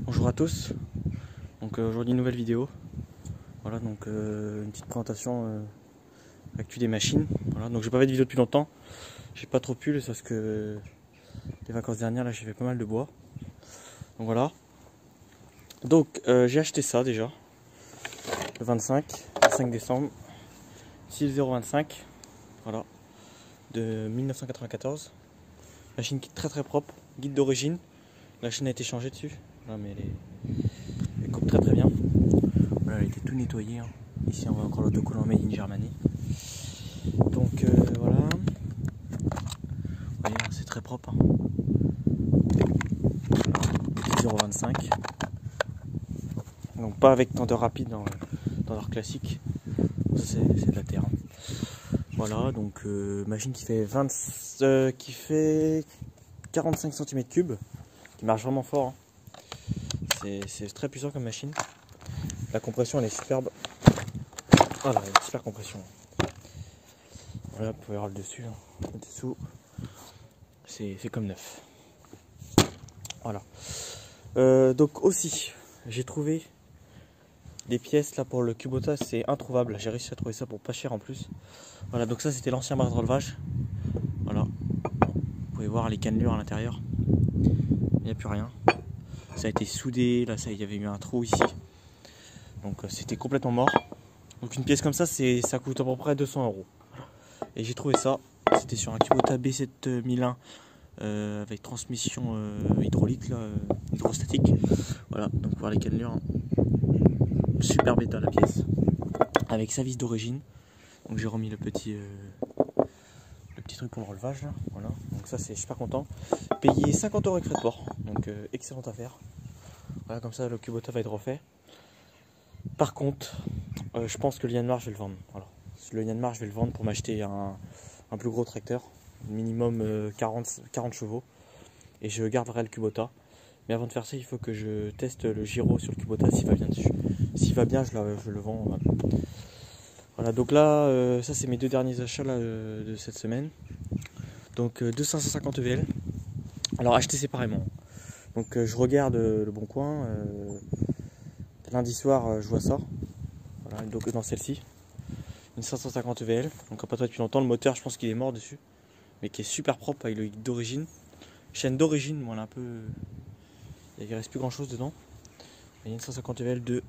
Bonjour à tous, donc aujourd'hui une nouvelle vidéo. Voilà, donc une petite présentation actu des machines. Voilà, donc j'ai pas fait de vidéo depuis longtemps, j'ai pas trop pu, parce que les vacances dernières là j'ai fait pas mal de bois. Donc voilà. Donc j'ai acheté ça déjà le 25 décembre 6025, voilà, de 1994. Machine qui est très propre, guide d'origine. La chaîne a été changée dessus. Voilà, mais elle coupe très bien. Voilà, elle a été tout nettoyée. Hein. Ici on voit encore l'autocollant Made in Germany. Donc voilà. Vous voyez, c'est très propre. Hein. 0,25. Donc pas avec tendeur rapide dans leur classique. C'est de la terre. Hein. Voilà, donc machine qui fait 45 cm3, qui marche vraiment fort. Hein. C'est très puissant comme machine. La compression elle est superbe. Voilà, une super compression. Voilà, vous pouvez voir le dessus, hein. Le dessous, c'est comme neuf. Voilà. Donc aussi, j'ai trouvé des pièces là pour le Kubota, c'est introuvable. J'ai réussi à trouver ça pour pas cher en plus. Voilà, donc ça c'était l'ancien barre de relevage. Voilà. Vous pouvez voir les cannelures à l'intérieur. Il n'y a plus rien. Ça a été soudé, là ça il y avait eu un trou ici. Donc c'était complètement mort. Donc une pièce comme ça, ça coûte à peu près 200 €. Et j'ai trouvé ça, c'était sur un Kubota B7001 avec transmission hydraulique, là, hydrostatique. Voilà, donc voir les cannelures. Hein. Super bêta la pièce. Avec sa vis d'origine. Donc j'ai remis le petit truc pour le relevage. Là. Voilà, donc ça c'est super content. Payé 50 € avec frais de port. Donc excellente affaire. Voilà, comme ça le Kubota va être refait. Par contre, je pense que le Yanmar je vais le vendre. Voilà. Le Yanmar je vais le vendre pour m'acheter un plus gros tracteur, minimum 40 chevaux, et je garderai le Kubota. Mais avant de faire ça, il faut que je teste le gyro sur le Kubota s'il va bien dessus. S'il va bien, je le vends. Voilà, voilà, donc là, ça c'est mes deux derniers achats là, de cette semaine. Donc 550 EVL. Alors acheter séparément. Donc je regarde le Bon Coin. Lundi soir, je vois ça. Voilà, donc dans celle-ci. Une 550 EVL, donc pas depuis longtemps. Le moteur, je pense qu'il est mort dessus, mais qui est super propre avec le guide d'origine. Chaîne d'origine, voilà, un peu. Il reste plus grand chose dedans. Il y a une 150 EVL de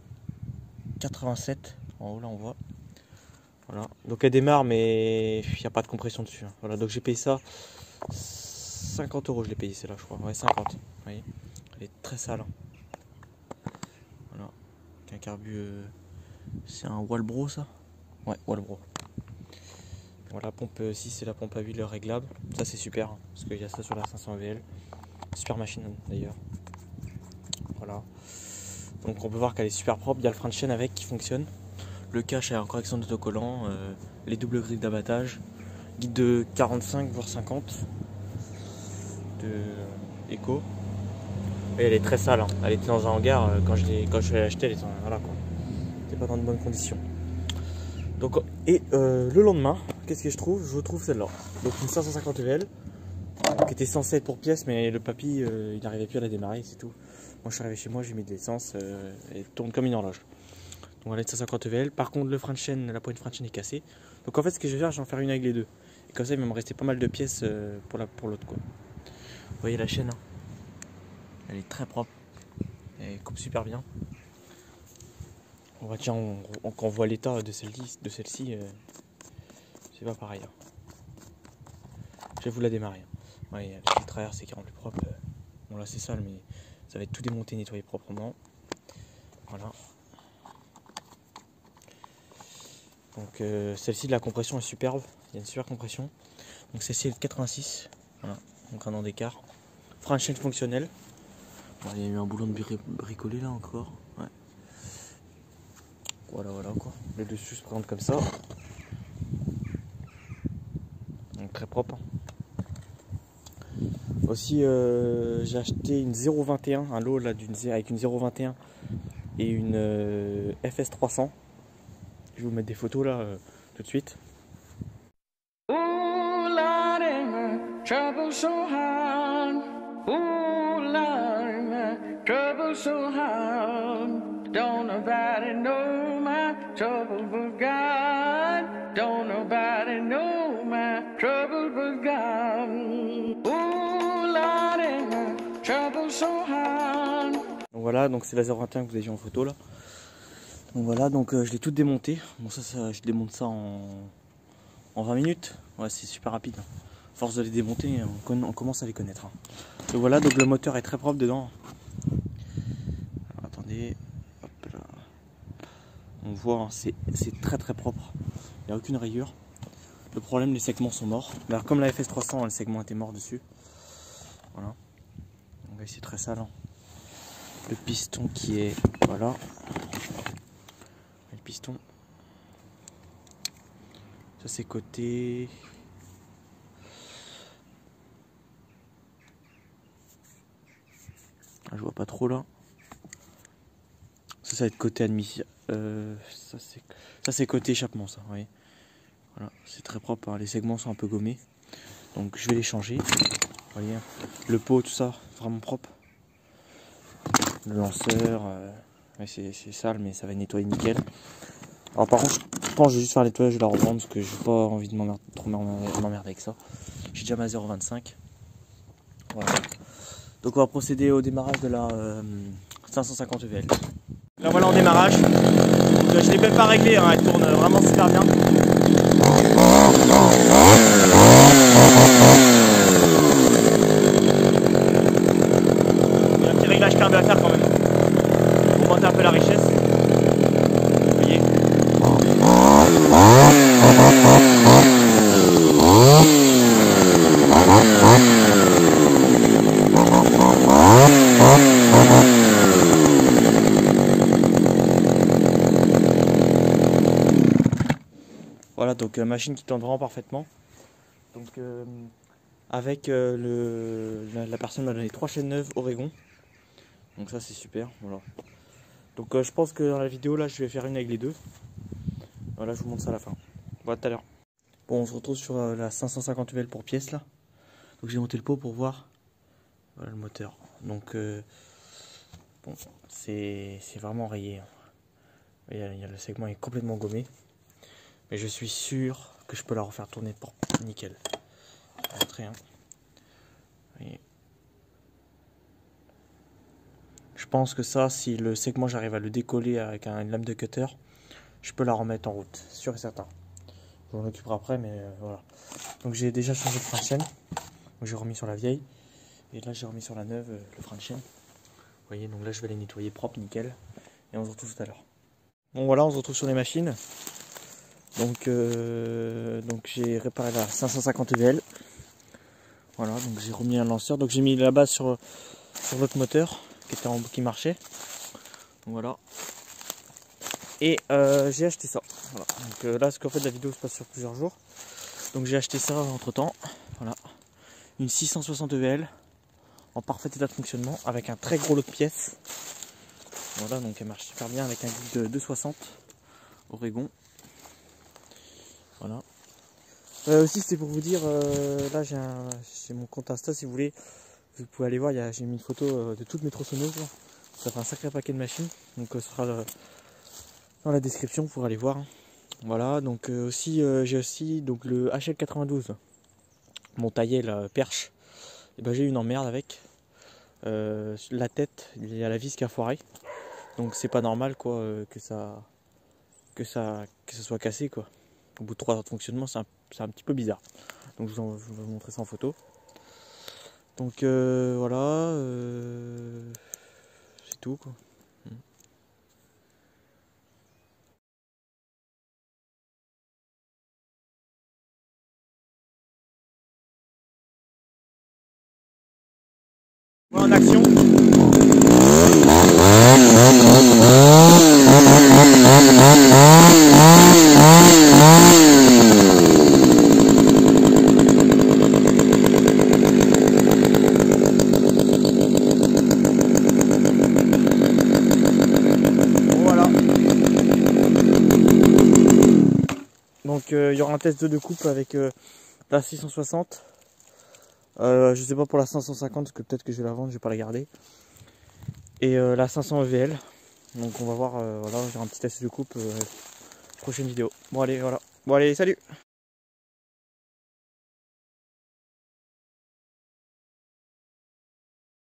87 en haut, là on voit. Voilà, donc elle démarre, mais il n'y a pas de compression dessus. Hein. Voilà, donc j'ai payé ça 50 €, je l'ai payé celle-là, je crois. Ouais, 50. Vous voyez, elle est très sale. Hein. Voilà, un carbu. C'est un Walbro ça. Ouais, Walbro. Voilà, pompe 6, c'est la pompe à huile réglable. Ça c'est super, hein, parce qu'il y a ça sur la 500 VL. Super machine d'ailleurs. Voilà. Donc on peut voir qu'elle est super propre. Il y a le frein de chaîne avec qui fonctionne. Le cache est en correction d'autocollant. Les doubles grilles d'abattage. Guide de 45 voire 50 de Eco. Et elle est très sale. Hein. Elle était dans un hangar quand je l'ai acheté. Elle était, voilà, quoi. Elle était pas dans de bonnes conditions. Donc, et le lendemain, qu'est-ce que je trouve? Je trouve celle-là. Donc une 550 EVL qui était censée être pour pièce, mais le papy il n'arrivait plus à la démarrer, c'est tout. Moi je suis arrivé chez moi, j'ai mis de l'essence, elle tourne comme une horloge. Donc voilà, une 550 EVL. Par contre, le frein de chaîne, la poignée de frein de chaîne est cassée. Donc en fait, ce que je vais faire, je vais en faire une avec les deux. Et comme ça, il va me rester pas mal de pièces pour l'autre, quoi. Vous voyez la chaîne, hein, elle est très propre, elle coupe super bien. On va tiens, quand on voit l'état de celle-ci, c'est pas pareil. Hein. Je vais vous la démarrer. Ouais, le filtre c'est carrément plus propre. Bon là c'est sale, mais ça va être tout démonté, nettoyé proprement. Voilà. Donc celle-ci de la compression est superbe. Il y a une super compression. Donc celle-ci est de 86. Voilà. Donc un an d'écart. Frein de chaîne fonctionnel. Bon, il y a eu un boulon de bricolé là encore. Ouais. Voilà quoi. Le dessus se présente comme ça. Donc très propre. Aussi j'ai acheté une 021, un lot là avec une 021 et une FS 300. Je vais vous mettre des photos là tout de suite. trouble so hard. Don't nobody know my trouble but God. Don't nobody know my trouble but God. Oh Lordy, my trouble so hard. Donc voilà, donc c'est la 021 que vous avez vu en photo là. Donc voilà, donc je l'ai tout démonté. Bon ça je démonte ça en 20 minutes. Ouais, c'est super rapide. Force de les démonter, on commence à les connaître. Donc voilà, donc le moteur est très propre dedans. Alors, attendez, hop là. On voit, hein, c'est très très propre. Il n'y a aucune rayure. Le problème, les segments sont morts. Mais alors, comme la FS300, le segment était mort dessus. Voilà. Donc là, c'est très sale. Hein. Le piston qui est, voilà. Le piston. Ça c'est côté. Ah, je vois pas trop là. Ça va être côté admis. Ça c'est côté échappement, ça. Oui. Voilà, c'est très propre. Hein. Les segments sont un peu gommés, donc je vais les changer. Vous voyez, le pot, tout ça, vraiment propre. Le lanceur, ouais, c'est sale, mais ça va nettoyer nickel. Alors par contre, je pense que je vais juste faire le nettoyage de la revendre parce que j'ai pas envie de trop m'emmerder avec ça. J'ai déjà ma 0,25. Voilà. Donc on va procéder au démarrage de la 550 EVL. Là voilà en démarrage. Donc, je l'ai même pas réglé, hein, elle tourne vraiment super bien. Il y a un petit réglage carbo à faire quand même. Pour monter un peu la richesse. Vous voyez. Voilà, donc machine qui tourne vraiment parfaitement. Donc avec la personne m'a donné 3 chaînes neuves Oregon. Donc ça c'est super. Voilà. Donc je pense que dans la vidéo là je vais faire une avec les deux. Voilà, je vous montre ça à la fin. Voilà, tout à l'heure. Bon, on se retrouve sur la 550 EVL pour pièce là. Donc j'ai monté le pot pour voir. Voilà le moteur. Donc bon, c'est vraiment rayé. Le segment est complètement gommé. Mais je suis sûr que je peux la refaire tourner pour nickel. Je vais montrer, hein. Je pense que ça, si le segment j'arrive à le décoller avec une lame de cutter, je peux la remettre en route, sûr et certain. Je m'en occuperai après, mais voilà. Donc j'ai déjà changé de frein de chaîne. J'ai remis sur la vieille. Et là j'ai remis sur la neuve le frein de chaîne. Vous voyez, donc là je vais les nettoyer propre, nickel. Et on se retrouve tout à l'heure. Bon voilà, on se retrouve sur les machines. Donc j'ai réparé la 550 EVL. Voilà, donc j'ai remis un lanceur. Donc j'ai mis la base sur l'autre moteur qui marchait. Donc voilà. Et j'ai acheté ça. Voilà. Donc là, parce qu'en fait la vidéo se passe sur plusieurs jours. Donc j'ai acheté ça entre temps. Voilà. Une 660 EVL en parfait état de fonctionnement avec un très gros lot de pièces. Voilà, donc elle marche super bien avec un guide de 260 Oregon. Voilà. Aussi c'était pour vous dire, là j'ai mon compte Insta si vous voulez, vous pouvez aller voir, j'ai mis une photo de toutes mes tronçonneuses. Ça fait un sacré paquet de machines, donc ce sera dans la description pour aller voir. Voilà, donc aussi j'ai aussi donc le HL92, mon taillel perche, et ben j'ai eu une emmerde avec la tête, il y a la vis qui a foiré, donc c'est pas normal quoi que ça soit cassé quoi. Au bout de 3 heures de fonctionnement, c'est un petit peu bizarre. Donc je vais vous montrer ça en photo. Donc voilà, c'est tout quoi. En action. Donc il y aura un test de coupe avec la 660. Je sais pas pour la 550 parce que peut-être que je vais la vendre, je vais pas la garder. Et la 500 EVL. Donc on va voir, voilà, on va faire un petit test de coupe prochaine vidéo. Bon allez, voilà. Bon allez, salut!